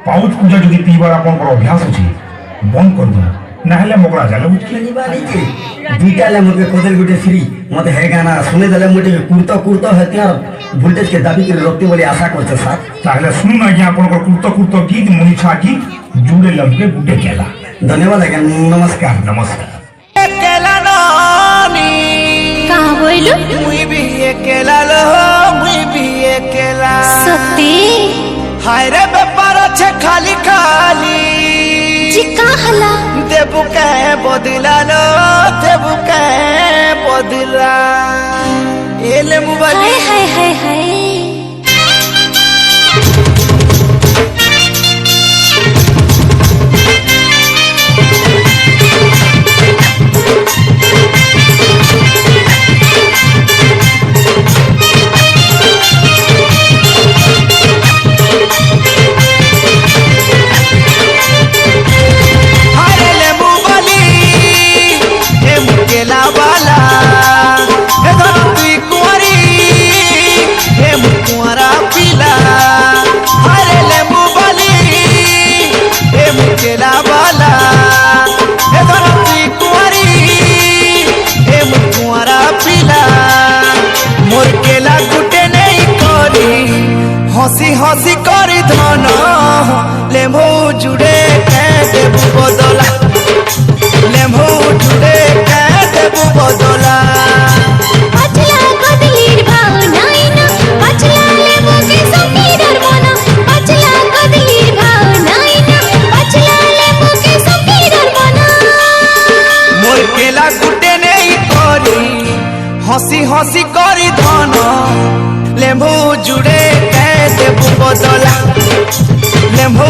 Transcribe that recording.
Pouch पूजा जदि पीबार आपन अभ्यास अछि बंद कर दो नाहले मकरा जाले दुईटा ले मुझे कोदल गुटे श्री मते हे गाना सुने देले मुटे कुर्तो कुर्तो हत्यार वोल्टेज के दाबी कर रखते बोले आशा करते साथ ताहले सुन ना आपन कुर्तो कुर्तो गीत मुनिछा गीत जुड़े लमके गुटे केला धन्यवाद आज्ञा नमस्कार नमस्कार केला नानी कहाँ बोलू मुई भी अकेला लो मुई भी अकेला सत्य हाय रे बेपार छे खाली खाली जी का हला देबू के बदला लो देबू के बदला एले मोबाइल हाय हाय हाय हाय हसी हसी करी धन लेम्बू जुड़े के देबू बदला लेम्बू जुड़े के देबू बदला।